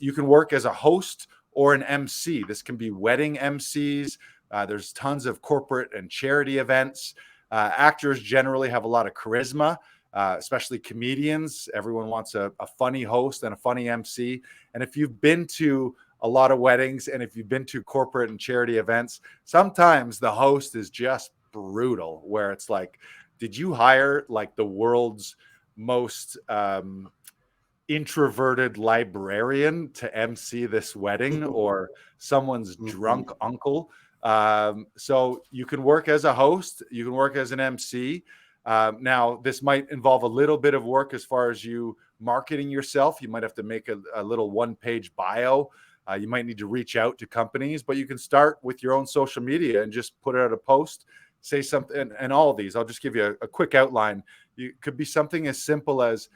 you can work as a host or an MC. This can be wedding MCs. There's tons of corporate and charity events. Actors generally have a lot of charisma, especially comedians. Everyone wants a funny host and a funny MC. And if you've been to a lot of weddings and if you've been to corporate and charity events, sometimes the host is just brutal, where it's like, did you hire like the world's most introverted librarian to MC this wedding, or someone's drunk uncle? So you can work as a host, you can work as an MC. Now, this might involve a little bit of work as far as you marketing yourself. You might have to make a little one-page bio. You might need to reach out to companies, but you can start with your own social media and just put out a post, say something. And all of these, I'll just give you a quick outline. You could be something as simple as,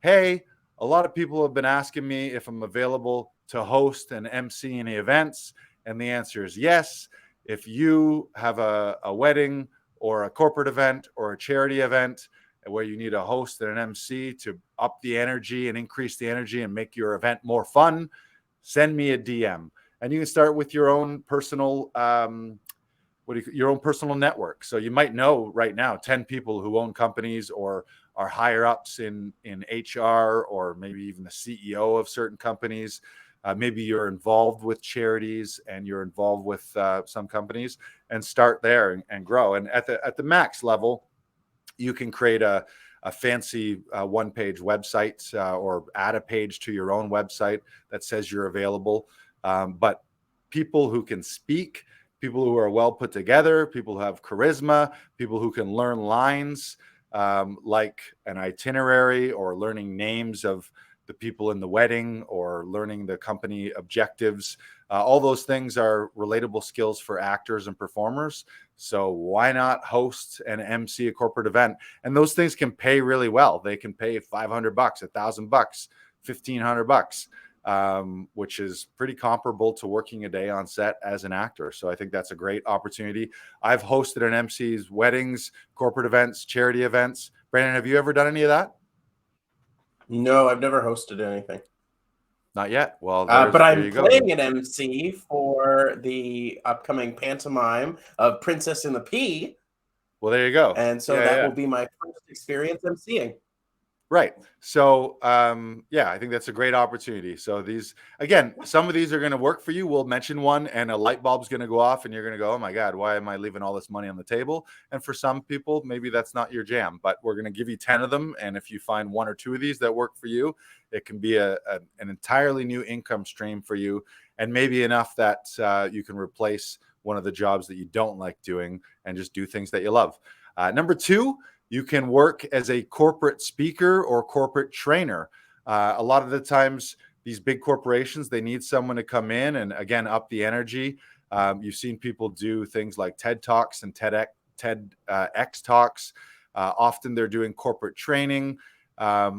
hey, a lot of people have been asking me if I'm available to host and MC any events. And the answer is yes. If you have a wedding or a corporate event or a charity event where you need a host and an MC to up the energy and increase the energy and make your event more fun, send me a DM. And you can start with your own personal your own personal network. So you might know right now 10 people who own companies or are higher ups in HR, or maybe even the CEO of certain companies. Maybe you're involved with charities and you're involved with some companies, and start there and grow. And at the max level, you can create a fancy one-page website or add a page to your own website that says you're available. But people who can speak, people who are well put together, people who have charisma, people who can learn lines like an itinerary, or learning names of the people in the wedding, or learning the company objectives. All those things are relatable skills for actors and performers. So why not host and MC a corporate event? And those things can pay really well. They can pay $500, $1,000, $1,500, which is pretty comparable to working a day on set as an actor. So I think that's a great opportunity. I've hosted and MC's weddings, corporate events, charity events. Brandon, have you ever done any of that? No, I've never hosted anything. Not yet. Well, but I'm playing an MC for the upcoming pantomime of Princess and the Pea. Well, there you go. And so that will be my first experience MCing. Right. So, I think that's a great opportunity. So these, again, some of these are going to work for you. We'll mention one and a light bulb's going to go off and you're going to go, oh my God, why am I leaving all this money on the table? And for some people, maybe that's not your jam, but we're going to give you 10 of them. And if you find one or two of these that work for you, it can be an entirely new income stream for you, and maybe enough that you can replace one of the jobs that you don't like doing and just do things that you love. Number two, you can work as a corporate speaker or corporate trainer. A lot of the times, these big corporations, they need someone to come in and, again, up the energy. You've seen people do things like TED Talks and TEDx Talks. Often they're doing corporate training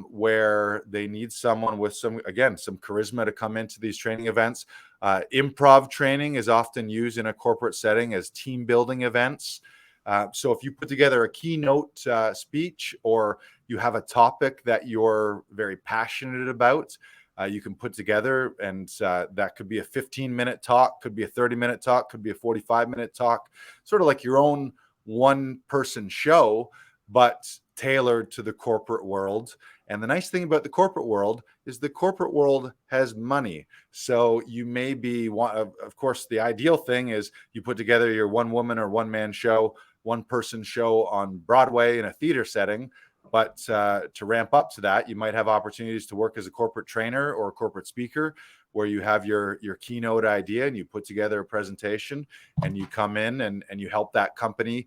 where they need someone with some charisma to come into these training events. Improv training is often used in a corporate setting as team building events. So if you put together a keynote speech, or you have a topic that you're very passionate about, you can put together, and that could be a 15-minute talk, could be a 30-minute talk, could be a 45-minute talk, sort of like your own one-person show, but tailored to the corporate world. And the nice thing about the corporate world is the corporate world has money. So you may be, of course, the ideal thing is you put together your one-woman or one-man show, one-person show on Broadway in a theater setting. But to ramp up to that, you might have opportunities to work as a corporate trainer or a corporate speaker, where you have your keynote idea and you put together a presentation and you come in and you help that company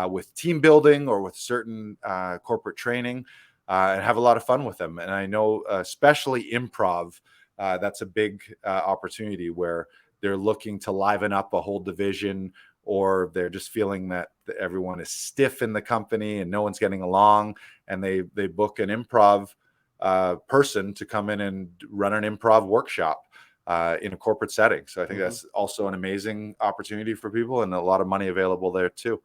with team building or with certain corporate training and have a lot of fun with them. And I know especially improv, that's a big opportunity where they're looking to liven up a whole division, or they're just feeling that everyone is stiff in the company and no one's getting along, and they book an improv person to come in and run an improv workshop in a corporate setting. So I think that's also an amazing opportunity for people, and a lot of money available there too.